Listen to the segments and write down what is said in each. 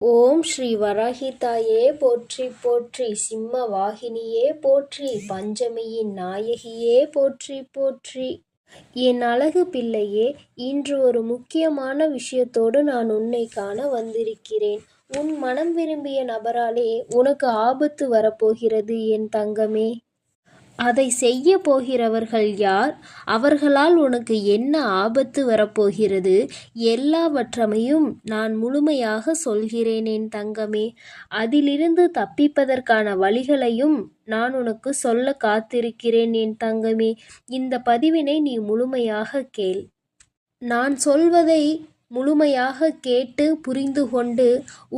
ஓம் ஸ்ரீ வராகிதாயே போற்றி போற்றி, சிம்ம வாகினியே போற்றி, பஞ்சமியின் நாயகியே போற்றி போற்றி. என் அழகு பிள்ளையே, இன்று ஒரு முக்கியமான விஷயத்தோடு நான் உன்னை காண வந்திருக்கிறேன். உன் மனம் விரும்பிய நபராலே உனக்கு ஆபத்து வரப்போகிறது என் தங்கமே. அதை செய்ய போகிறவர்கள் யார்? அவர்களால் உனக்கு என்ன ஆபத்து வரப்போகிறது? எல்லாவற்றையும் நான் முழுமையாக சொல்கிறேன் என் தங்கமே. அதிலிருந்து தப்பிப்பதற்கான வழிகளையும் நான் உனக்கு சொல்ல காத்திருக்கிறேன் என் தங்கமே. இந்த பதிவினை நீ முழுமையாக கேள். நான் சொல்வதை முழுமையாக கேட்டு புரிந்து கொண்டு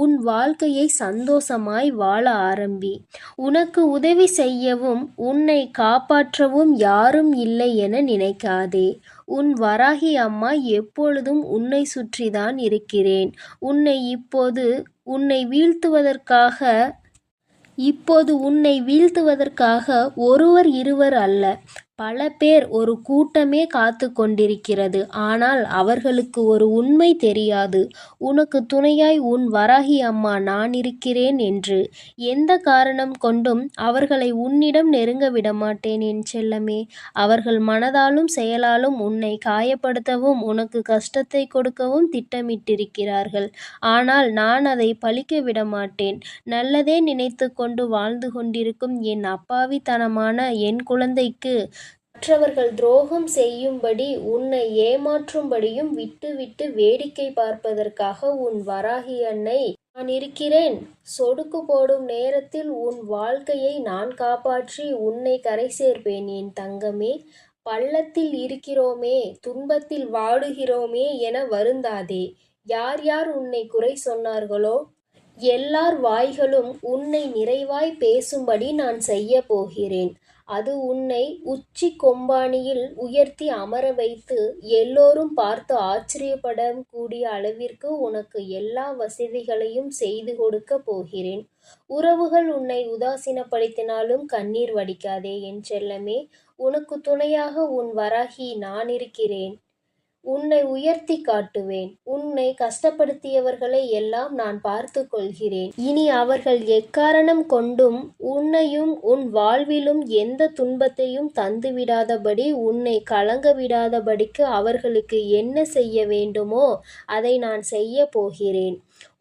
உன் வாழ்க்கையை சந்தோஷமாய் வாழ ஆரம்பி. உனக்கு உதவி செய்யவும் உன்னை காப்பாற்றவும் யாரும் இல்லை என நினைக்காதே. உன் வராகி அம்மா எப்பொழுதும் உன்னை சுற்றிதான் இருக்கிறேன். உன்னை வீழ்த்துவதற்காக ஒருவர் இருவர் அல்ல, பல பேர், ஒரு கூட்டமே காத்து கொண்டிருக்கிறது. ஆனால் அவர்களுக்கு ஒரு உண்மை தெரியாது. உனக்கு துணையாய் உன் வராகி அம்மா நான் இருக்கிறேன் என்று. எந்த காரணம் கொண்டும் அவர்களை உன்னிடம் நெருங்க விடமாட்டேன் என் செல்லமே. அவர்கள் மனதாலும் செயலாலும் உன்னை காயப்படுத்தவும் உனக்கு கஷ்டத்தை கொடுக்கவும் திட்டமிட்டிருக்கிறார்கள். ஆனால் நான் அதை பழிக்க விடமாட்டேன். நல்லதே நினைத்து கொண்டு வாழ்ந்து கொண்டிருக்கும் என் அப்பாவித்தனமான என் குழந்தைக்கு மற்றவர்கள் துரோகம் செய்யும்படி உன்னை ஏமாற்றும்படியும் விட்டு வேடிக்கை பார்ப்பதற்காக உன் வராகி அன்னை நான் இருக்கிறேன். சொடுக்கு போடும் நேரத்தில் உன் வாழ்க்கையை நான் காப்பாற்றி உன்னை கரை சேர்ப்பேன் என் தங்கமே. பள்ளத்தில் இருக்கிறோமே, துன்பத்தில் வாடுகிறோமே என வருந்தாதே. யார் யார் உன்னை குறை சொன்னார்களோ எல்லார் வாய்களும் உன்னை நிறைவாய் பேசும்படி நான் செய்ய போகிறேன். அது உன்னை உச்சி கொம்பானியில் உயர்த்தி அமர வைத்து எல்லோரும் பார்த்து ஆச்சரியப்பட கூடிய அளவிற்கு உனக்கு எல்லா வசதிகளையும் செய்து கொடுக்க போகிறேன். உறவுகள் உன்னை உதாசீனப்படுத்தினாலும் கண்ணீர் வடிக்காதே என் செல்லமே. உனக்கு துணையாக உன் வராகி நான் இருக்கிறேன். உன்னை உயர்த்தி காட்டுவேன். உன்னை கஷ்டப்படுத்தியவர்களை எல்லாம் நான் பார்த்து கொள்கிறேன். இனி அவர்கள் எக்காரணம் கொண்டும் உன்னையும் உன் வாழ்விலும் எந்த துன்பத்தையும் தந்துவிடாதபடி, உன்னை கலங்க விடாதபடிக்கு அவர்களுக்கு என்ன செய்ய வேண்டுமோ அதை நான் செய்ய போகிறேன்.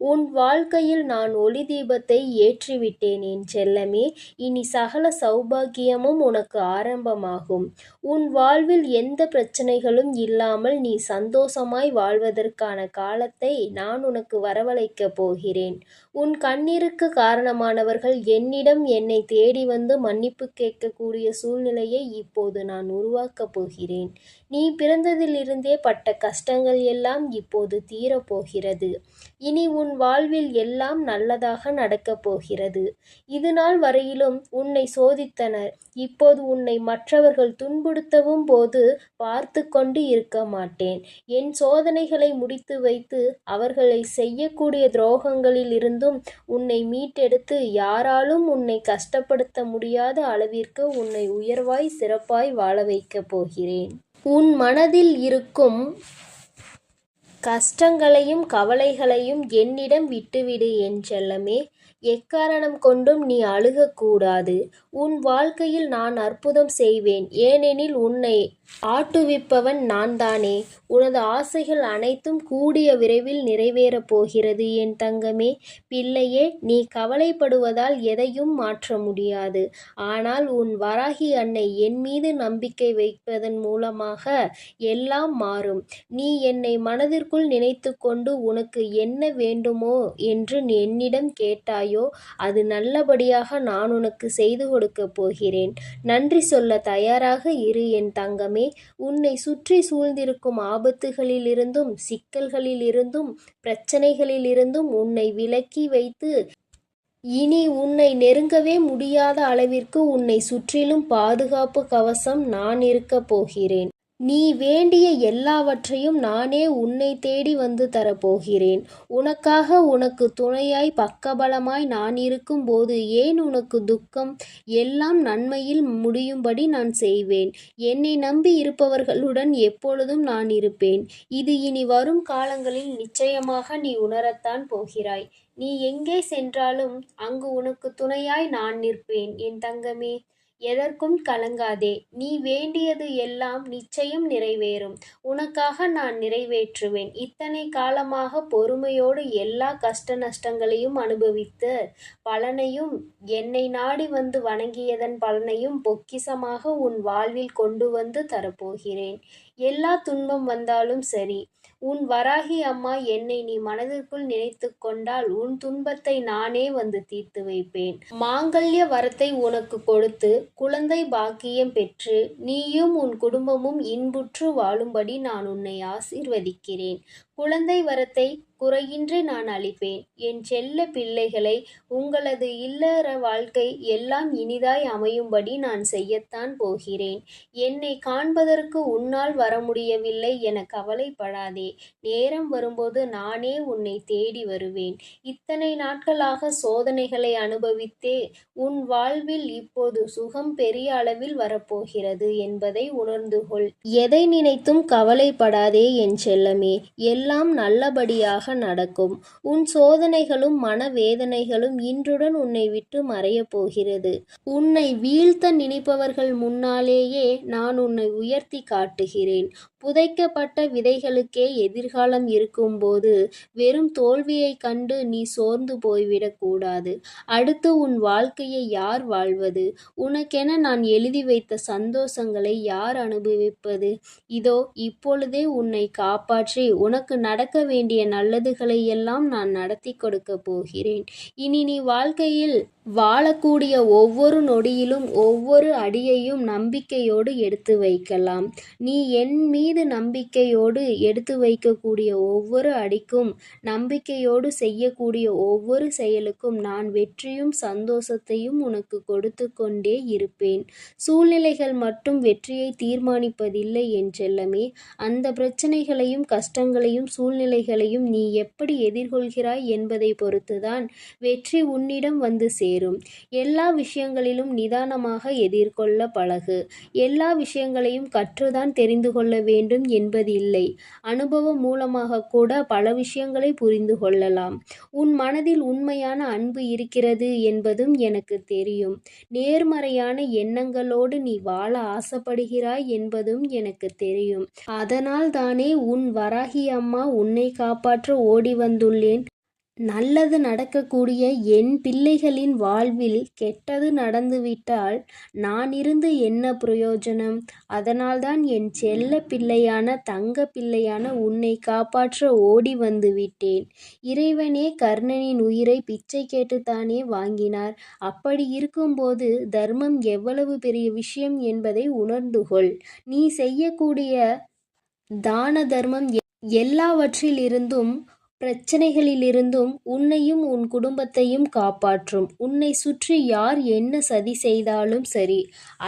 உன் வாழ்க்கையில் நான் ஒளி தீபத்தை ஏற்றிவிட்டேன் என் செல்லமே. இனி சகல சௌபாகியமும் உனக்கு ஆரம்பமாகும். உன் வாழ்வில் எந்த பிரச்சனைகளும் இல்லாமல் நீ சந்தோஷமாய் வாழ்வதற்கான காலத்தை நான் உனக்கு வரவழைக்கப் போகிறேன். உன் கண்ணீருக்கு காரணமானவர்கள் என்னை தேடி வந்து மன்னிப்பு கேட்கக்கூடிய சூழ்நிலையை இப்போது நான் உருவாக்கப் போகிறேன். நீ பிறந்ததிலிருந்தே பட்ட கஷ்டங்கள் எல்லாம் இப்போது தீரப்போகிறது. இனி உன் வாழ்வில் எல்லாம் நல்லதாக நடக்கப் போகிறது. இதுநாள் வரையிலும் உன்னை சோதித்தனர். இப்போது உன்னை மற்றவர்கள் துன்புறுத்தவும் போது பார்த்து கொண்டு இருக்க மாட்டேன். என் சோதனைகளை முடித்து வைத்து அவர்களை செய்யக்கூடிய துரோகங்களில் இருந்தும் உன்னை மீட்டெடுத்து யாராலும் உன்னை கஷ்டப்படுத்த முடியாத அளவிற்கு உன்னை உயர்வாய் சிறப்பாய் வாழ வைக்கப் போகிறேன். உன் மனதில் இருக்கும் கஷ்டங்களையும் கவலைகளையும் என்னிடம் விட்டுவிடு என் செல்லமே. எக்காரணம் கொண்டும் நீ அழுகக்கூடாது. உன் வாழ்க்கையில் நான் அற்புதம் செய்வேன். ஏனெனில் உன்னை ஆட்டுவிப்பவன் நான் தானே. உனது ஆசைகள் அனைத்தும் கூடிய விரைவில் நிறைவேறப் போகிறது என் தங்கமே. பிள்ளையே, நீ கவலைப்படுவதால் எதையும் மாற்ற முடியாது. ஆனால் உன் வராகி அன்னை என் மீது நம்பிக்கை வைப்பதன் மூலமாக எல்லாம் மாறும். நீ என்னை மனதிற்குள் நினைத்து கொண்டு உனக்கு என்ன வேண்டுமோ என்று என்னிடம் கேட்டாயோ அது நல்லபடியாக நான் உனக்கு செய்து கொடுக்கப் போகிறேன். நன்றி சொல்ல தயாராக இரு என் தங்கமே. உன்னை சுற்றி சூழ்ந்திருக்கும் ஆபத்துகளிலிருந்தும் சிக்கல்களிலிருந்தும் பிரச்சனைகளிலிருந்தும் உன்னை விலக்கி வைத்து இனி உன்னை நெருங்கவே முடியாத அளவிற்கு உன்னை சுற்றிலும் பாதுகாப்பு கவசம் நான் இருக்கப் போகிறேன். நீ வேண்டிய எல்லாவற்றையும் நானே உன்னை தேடி வந்து தரப்போகிறேன். உனக்காக உனக்கு துணையாய் பக்கபலமாய் நான் இருக்கும் போது ஏன் உனக்கு துக்கம்? எல்லாம் நன்மையில் முடியும்படி நான் செய்வேன். என்னை நம்பி இருப்பவர்களுடன் எப்பொழுதும் நான் இருப்பேன். இது இனி வரும் காலங்களில் நிச்சயமாக நீ உணரத்தான் போகிறாய். நீ எங்கே சென்றாலும் அங்கு உனக்கு துணையாய் நான் நிற்பேன் என் தங்கமே. எதற்கும் கலங்காதே. நீ வேண்டியது எல்லாம் நிச்சயம் நிறைவேறும். உனக்காக நான் நிறைவேற்றுவேன். இத்தனை காலமாக பொறுமையோடு எல்லா கஷ்ட நஷ்டங்களையும் அனுபவித்த பலனையும், என்னை நாடி வந்து வணங்கியதன் பலனையும் பொக்கிஷமாக உன் வாழ்வில் கொண்டு வந்து தரப்போகிறேன். எல்லா துன்பம் வந்தாலும் சரி, உன் வராகி அம்மா என்னை நீ மனதிற்குள் நினைத்துக் கொண்டால் உன் துன்பத்தை நானே வந்து தீர்த்து வைப்பேன். மாங்கல்ய வரத்தை உனக்கு கொடுத்து குழந்தை பாக்கியம் பெற்று நீயும் உன் குடும்பமும் இன்புற்று வாழும்படி நான் உன்னை ஆசீர்வதிக்கிறேன். குழந்தை வரத்தை குறையின்றி நான் அளிப்பேன். என் செல்ல பிள்ளைகளை, உங்களது இல்லற வாழ்க்கை எல்லாம் இனிதாய் அமையும்படி நான் செய்யத்தான் போகிறேன். என்னை காண்பதற்கு உன்னால் வர முடியவில்லை என கவலைப்படாதே. நேரம் வரும்போது நானே உன்னை தேடி வருவேன். இத்தனை நாட்களாக சோதனைகளை அனுபவித்தே உன் வாழ்வில் இப்போது சுகம் பெரிய அளவில் வரப்போகிறது என்பதை உணர்ந்து கொள். எதை நினைத்தும் கவலைப்படாதே என் செல்லமே. எல்லாம் நல்லபடியாக நடக்கும். உன் சோதனைகளும் மனவேதனைகளும் இன்றுடன் உன்னை விட்டு மறையப் போகிறது. உன்னை வீழ்த்த நினைப்பவர்கள் முன்னாலேயே நான் உன்னை உயர்த்தி காட்டுகிறேன். புதைக்கப்பட்ட விதைகளுக்கே எதிர்காலம் இருக்கும்போது வெறும் தோல்வியை கண்டு நீ சோர்ந்து போய்விடக் கூடாது. அடுத்து உன் வாழ்க்கையை யார் வாழ்வது? உனக்கென நான் எழுதி வைத்த சந்தோஷங்களை யார் அனுபவிப்பது? இதோ இப்பொழுதே உன்னை காப்பாற்றி உனக்கு நடக்க வேண்டிய நல்லதுகளை எல்லாம் நான் நடத்தி கொடுக்க போகிறேன். இனி நீ வாழ்க்கையில் வாழக்கூடிய ஒவ்வொரு நொடியிலும் ஒவ்வொரு அடியையும் நம்பிக்கையோடு எடுத்து வைக்கலாம். நீ என் மீது நம்பிக்கையோடு எடுத்து வைக்கக்கூடிய ஒவ்வொரு அடிக்கும், நம்பிக்கையோடு செய்யக்கூடிய ஒவ்வொரு செயலுக்கும் நான் வெற்றியும் சந்தோஷத்தையும் உனக்கு கொடுத்து கொண்டே இருப்பேன். சூழ்நிலைகள் மட்டும் வெற்றியை தீர்மானிப்பதில்லை என் செல்லமே. அந்த பிரச்சனைகளையும் கஷ்டங்களையும் சூழ்நிலைகளையும் நீ எப்படி எதிர்கொள்கிறாய் என்பதை பொறுத்துதான் வெற்றி உன்னிடம் வந்து சேரும். எல்லா விஷயங்களிலும் நிதானமாக எதிர்கொள்ள பழகு. எல்லா விஷயங்களையும் கற்றுதான் தெரிந்து கொள்ள வேண்டும் என்பது இல்லை. அனுபவம் மூலமாக கூட பல விஷயங்களை புரிந்து கொள்ளலாம். உன் மனதில் உண்மையான அன்பு இருக்கிறது என்பதும் எனக்கு தெரியும். நேர்மறையான எண்ணங்களோடு நீ வாழ ஆசைப்படுகிறாய் என்பதும் எனக்கு தெரியும். அதனால் தானே உன் வராகி அம்மா உன்னை காப்பாற்ற ஓடி வந்துள்ளேன். நல்லது நடக்கக்கூடிய என் பிள்ளைகளின் வாழ்வில் கெட்டது நடந்துவிட்டால் நான் இருந்து என்ன பிரயோஜனம்? அதனால்தான் என் செல்ல பிள்ளையான தங்க பிள்ளையான உன்னை காப்பாற்ற ஓடி வந்து விட்டேன். இறைவனே கர்ணனின் உயிரை பிச்சை கேட்டுத்தானே வாங்கினார். அப்படி இருக்கும்போது தர்மம் எவ்வளவு பெரிய விஷயம் என்பதை உணர்ந்து கொள். நீ செய்யக்கூடிய தான தர்மம் எல்லாவற்றிலிருந்தும் பிரச்சனைகளிலிருந்தும் உன்னையும் உன் குடும்பத்தையும் காப்பாற்றும். உன்னை சுற்றி யார் என்ன சதி செய்தாலும் சரி,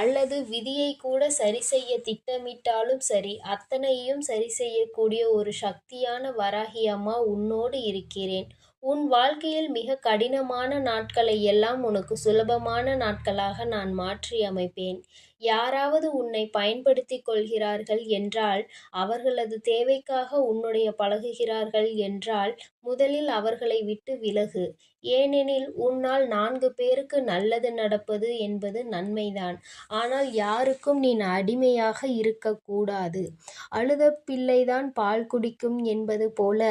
அல்லது விதியை கூட சரி செய்ய திட்டமிட்டாலும் சரி, அத்தனையும் சரி செய்யக்கூடிய ஒரு சக்தியான வராகி அம்மா உன்னோடு இருக்கிறேன். உன் வாழ்க்கையில் மிக கடினமான நாட்களை எல்லாம் உனக்கு சுலபமான நாட்களாக நான் மாற்றி அமைப்பேன். யாராவது உன்னை பயன்படுத்திக் கொள்கிறார்கள் என்றால், அவர்களது தேவைக்காக உன்னுடைய பழகுகிறார்கள் என்றால், முதலில் அவர்களை விட்டு விலகு. ஏனெனில் உன்னால் 4 பேருக்கு நல்லது நடப்பது என்பது நன்மைதான். ஆனால் யாருக்கும் நீ அடிமையாக இருக்கக்கூடாது. அழுத பிள்ளைதான் பால் குடிக்கும் என்பது போல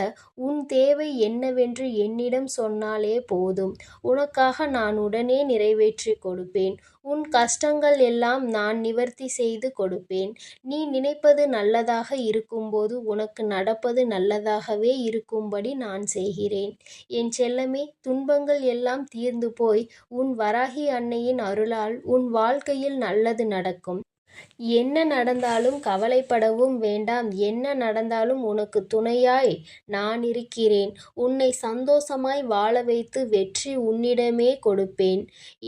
உன் தேவை என்னவென்று என்னிடம் சொன்னாலே போதும். உனக்காக நான் உடனே நிறைவேற்றி கொடுப்பேன். உன் கஷ்டங்கள் எல்லாம் நான் நிவர்த்தி செய்து கொடுப்பேன். நீ நினைப்பது நல்லதாக இருக்கும்போது உனக்கு நடப்பது நல்லதாகவே இருக்கும்படி நான் செய்கிறேன். என் செல்லமே, துன்பங்கள் எல்லாம் தீர்ந்து போய் உன் வராகி அன்னையின் அருளால் உன் வாழ்க்கையில் நல்லது நடக்கும். என்ன நடந்தாலும் கவலைப்படவும் வேண்டாம். என்ன நடந்தாலும் உனக்கு துணையாய் நான் இருக்கிறேன். உன்னை சந்தோஷமாய் வாழ வைத்து வெற்றி உன்னிடமே கொடுப்பேன்.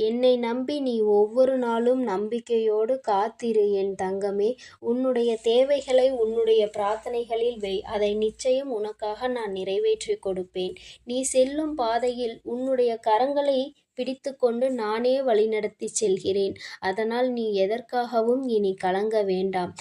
என்னை நம்பி நீ ஒவ்வொரு நாளும் நம்பிக்கையோடு காத்திரு என் தங்கமே. உன்னுடைய தேவைகளை உன்னுடைய பிரார்த்தனைகளில் வை. அதை நிச்சயம் உனக்காக நான் நிறைவேற்றி கொடுப்பேன். நீ செல்லும் பாதையில் உன்னுடைய கரங்களை பிடித்துக்கொண்டு நானே வழிநடத்தி செல்கிறேன். அதனால் நீ எதற்காகவும் இனி கலங்க வேண்டாம்.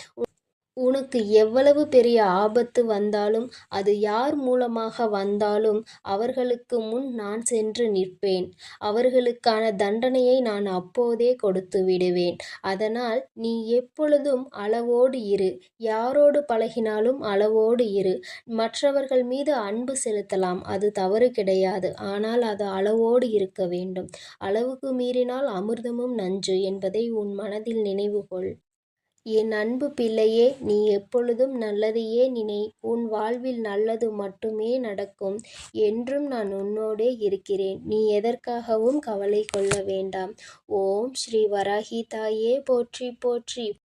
உனக்கு எவ்வளவு பெரிய ஆபத்து வந்தாலும், அது யார் மூலமாக வந்தாலும், அவர்களுக்கு முன் நான் சென்று நிற்பேன். அவர்களுக்கான தண்டனையை நான் அப்போதே கொடுத்து விடுவேன். அதனால் நீ எப்பொழுதும் அளவோடு இரு. யாரோடு பழகினாலும் அளவோடு இரு. மற்றவர்கள் மீது அன்பு செலுத்தலாம், அது தவறு கிடையாது. ஆனால் அது அளவோடு இருக்க வேண்டும். அளவுக்கு மீறினால் அமிர்தமும் நஞ்சு என்பதை உன் மனதில் நினைவுகொள். என் அன்பு பிள்ளையே, நீ எப்பொழுதும் நல்லதையே நினை. உன் வாழ்வில் நல்லது மட்டுமே நடக்கும். என்றும் நான் உன்னோடே இருக்கிறேன். நீ எதற்காகவும் கவலை கொள்ள வேண்டாம். ஓம் ஸ்ரீ வராகி தாயே போற்றி போற்றி.